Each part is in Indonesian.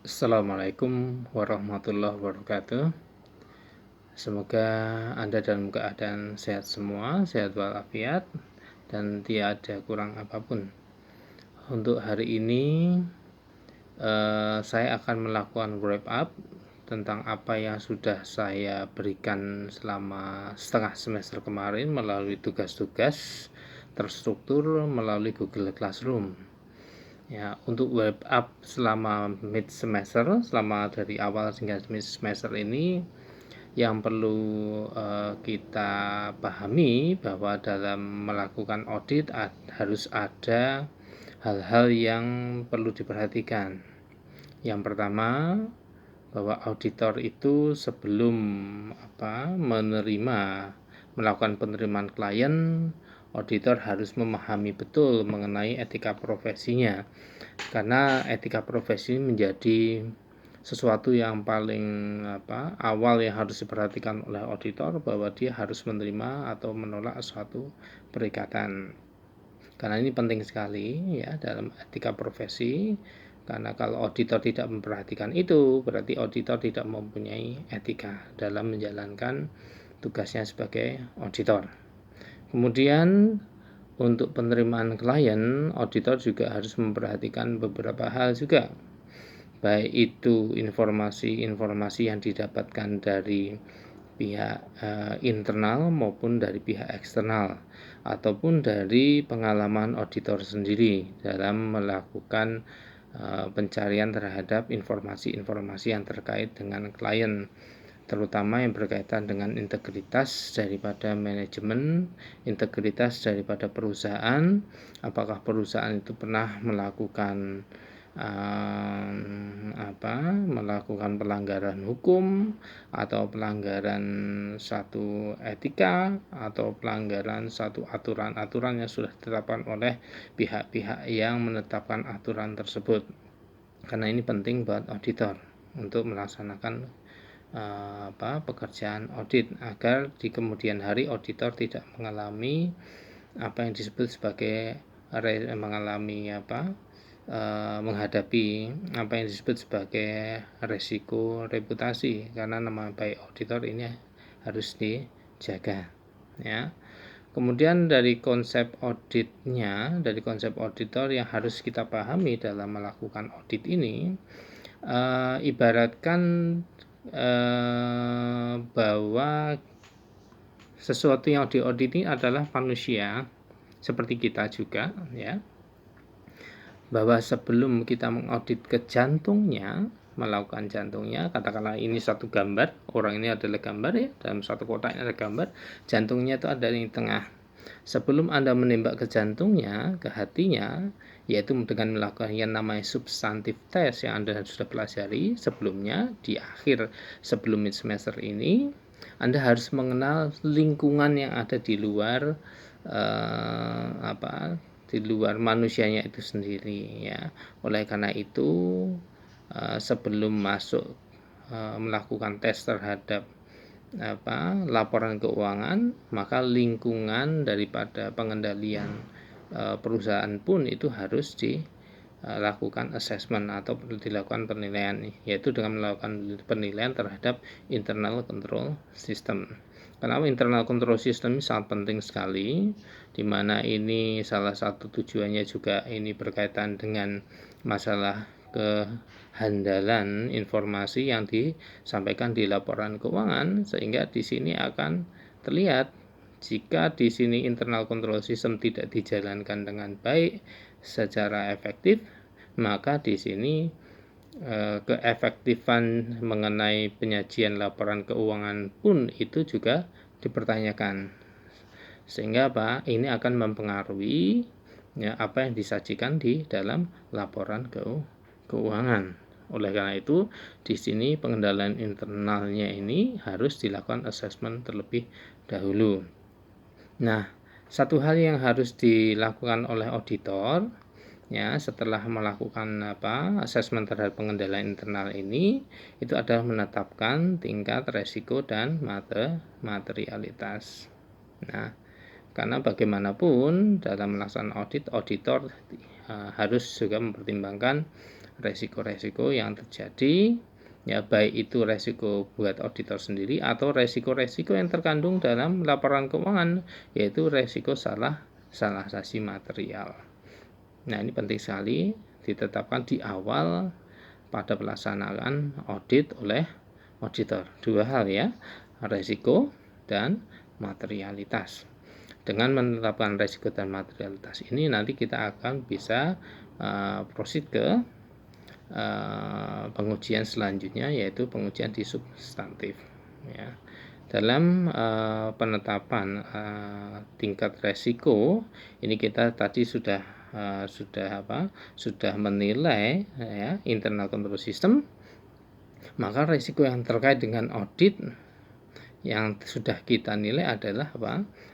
Assalamualaikum warahmatullahi wabarakatuh. Semoga Anda dalam keadaan sehat semua, sehat walafiat, dan tiada kurang apapun. Untuk hari ini, saya akan melakukan wrap up tentang apa yang sudah saya berikan selama setengah semester kemarin melalui tugas-tugas terstruktur melalui Google Classroom. Ya, untuk wrap up selama mid semester, selama dari awal hingga mid semester ini, yang perlu kita pahami bahwa dalam melakukan audit harus ada hal-hal yang perlu diperhatikan. Yang pertama, bahwa auditor itu sebelum melakukan penerimaan klien, auditor harus memahami betul mengenai etika profesinya, karena etika profesi menjadi sesuatu yang paling awal yang harus diperhatikan oleh auditor, bahwa dia harus menerima atau menolak suatu perikatan. Karena ini penting sekali ya dalam etika profesi, karena kalau auditor tidak memperhatikan itu, berarti auditor tidak mempunyai etika dalam menjalankan tugasnya sebagai auditor. Kemudian untuk penerimaan klien, auditor juga harus memperhatikan beberapa hal juga, baik itu informasi-informasi yang didapatkan dari pihak internal maupun dari pihak eksternal, ataupun dari pengalaman auditor sendiri dalam melakukan pencarian terhadap informasi-informasi yang terkait dengan klien, terutama yang berkaitan dengan integritas daripada manajemen, integritas daripada perusahaan, apakah perusahaan itu pernah melakukan pelanggaran hukum, atau pelanggaran satu etika, atau pelanggaran satu aturan-aturan yang sudah ditetapkan oleh pihak-pihak yang menetapkan aturan tersebut. Karena ini penting buat auditor untuk melaksanakan pekerjaan audit, agar di kemudian hari auditor tidak mengalami apa yang disebut sebagai menghadapi apa yang disebut sebagai resiko reputasi, karena nama baik auditor ini harus dijaga ya. Kemudian dari konsep auditor yang harus kita pahami dalam melakukan audit ini, ibaratkan bahwa sesuatu yang diaudit ini adalah manusia seperti kita juga ya, bahwa sebelum kita mengaudit ke jantungnya, melakukan jantungnya, katakanlah ini satu gambar, orang ini adalah gambar ya, dalam satu kotak ini ada gambar, jantungnya itu ada di tengah. Sebelum Anda menembak ke jantungnya, ke hatinya, yaitu dengan melakukan yang namanya substantif test yang Anda sudah pelajari sebelumnya di akhir sebelum semester ini, Anda harus mengenal lingkungan yang ada di luar di luar manusianya itu sendiri ya. Oleh karena itu sebelum masuk melakukan tes terhadap laporan keuangan, maka lingkungan daripada pengendalian perusahaan pun itu harus dilakukan assessment atau dilakukan penilaian, yaitu dengan melakukan penilaian terhadap internal control system. Kenapa internal control system ini sangat penting sekali, di mana ini salah satu tujuannya juga ini berkaitan dengan masalah kehandalan informasi yang disampaikan di laporan keuangan, sehingga di sini akan terlihat jika di sini internal control system tidak dijalankan dengan baik secara efektif, maka di sini keefektifan mengenai penyajian laporan keuangan pun itu juga dipertanyakan, sehingga ini akan mempengaruhi ya, apa yang disajikan di dalam laporan keuangan. Oleh karena itu, di sini pengendalian internalnya ini harus dilakukan assessment terlebih dahulu. Nah, satu hal yang harus dilakukan oleh auditor ya, setelah melakukan assessment terhadap pengendalian internal ini, itu adalah menetapkan tingkat resiko dan materialitas. Nah, karena bagaimanapun dalam melaksanakan audit, auditor harus juga mempertimbangkan resiko-resiko yang terjadi, ya baik itu resiko buat auditor sendiri atau resiko-resiko yang terkandung dalam laporan keuangan, yaitu resiko salah saji material. Nah, ini penting sekali ditetapkan di awal pada pelaksanaan audit oleh auditor. Dua hal ya, resiko dan materialitas. Dengan menetapkan resiko dan materialitas ini nanti kita akan bisa proceed ke pengujian selanjutnya, yaitu pengujian di substantif ya. Dalam penetapan tingkat resiko ini kita tadi sudah menilai ya internal control system, maka resiko yang terkait dengan audit yang sudah kita nilai adalah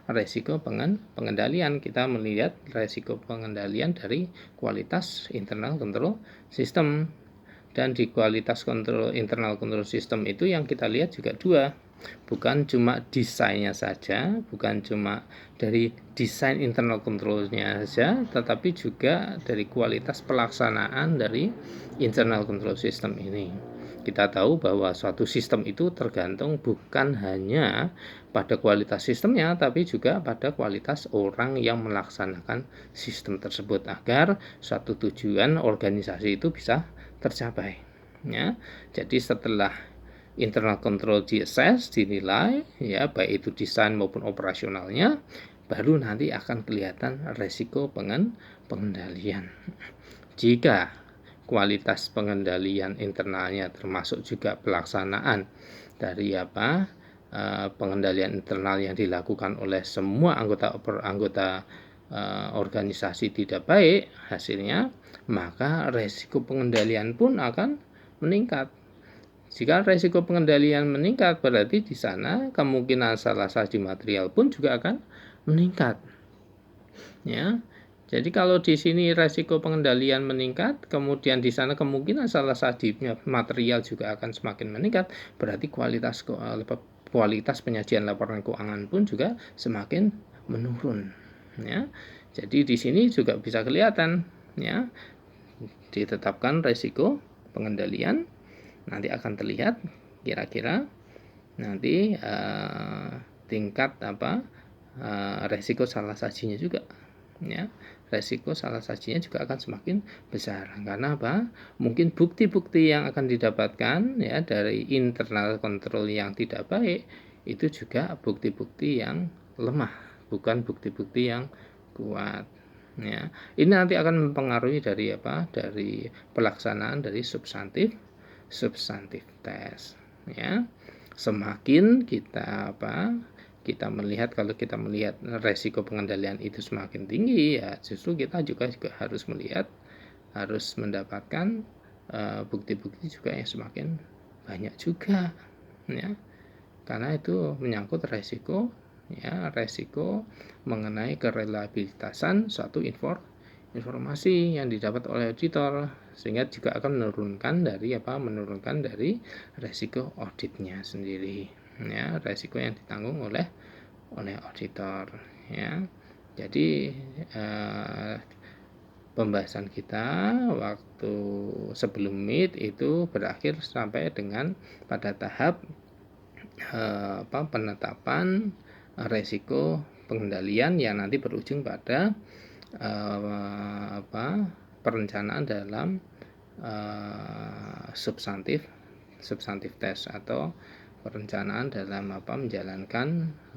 resiko pengendalian. Kita melihat resiko pengendalian dari kualitas internal control system, dan di kualitas internal control system itu yang kita lihat juga dua, bukan cuma desainnya saja, bukan cuma dari desain internal controlnya saja, tetapi juga dari kualitas pelaksanaan dari internal control system ini. Kita tahu bahwa suatu sistem itu tergantung bukan hanya pada kualitas sistemnya, tapi juga pada kualitas orang yang melaksanakan sistem tersebut agar suatu tujuan organisasi itu bisa tercapai. Ya, jadi setelah internal control di-assess, dinilai, ya baik itu desain maupun operasionalnya, baru nanti akan kelihatan resiko pengendalian. Jika kualitas pengendalian internalnya termasuk juga pelaksanaan dari pengendalian internal yang dilakukan oleh semua anggota organisasi tidak baik hasilnya, maka resiko pengendalian pun akan meningkat. Jika resiko pengendalian meningkat, berarti di sana kemungkinan salah saji material pun juga akan meningkat. Ya. Jadi kalau di sini resiko pengendalian meningkat, kemudian di sana kemungkinan salah saji material juga akan semakin meningkat, berarti kualitas penyajian laporan keuangan pun juga semakin menurun. Ya. Jadi di sini juga bisa kelihatan, ya, ditetapkan resiko pengendalian, nanti akan terlihat kira-kira nanti tingkat resiko salah sajinya juga. Ya, resiko salah sajinya juga akan semakin besar. Karena mungkin bukti-bukti yang akan didapatkan ya dari internal control yang tidak baik itu juga bukti-bukti yang lemah, bukan bukti-bukti yang kuat. Ya, ini nanti akan mempengaruhi dari dari pelaksanaan dari substantif test. Ya, semakin kita melihat, kalau kita melihat resiko pengendalian itu semakin tinggi, ya justru kita juga harus mendapatkan bukti-bukti juga yang semakin banyak juga, ya, karena itu menyangkut resiko mengenai kereliabilitasan suatu informasi yang didapat oleh auditor, sehingga juga akan menurunkan dari resiko auditnya sendiri. Ya, resiko yang ditanggung oleh auditor. Ya, jadi pembahasan kita waktu sebelum meet itu berakhir sampai dengan pada tahap penetapan resiko pengendalian yang nanti berujung pada perencanaan dalam substantif test atau perencanaan dalam menjalankan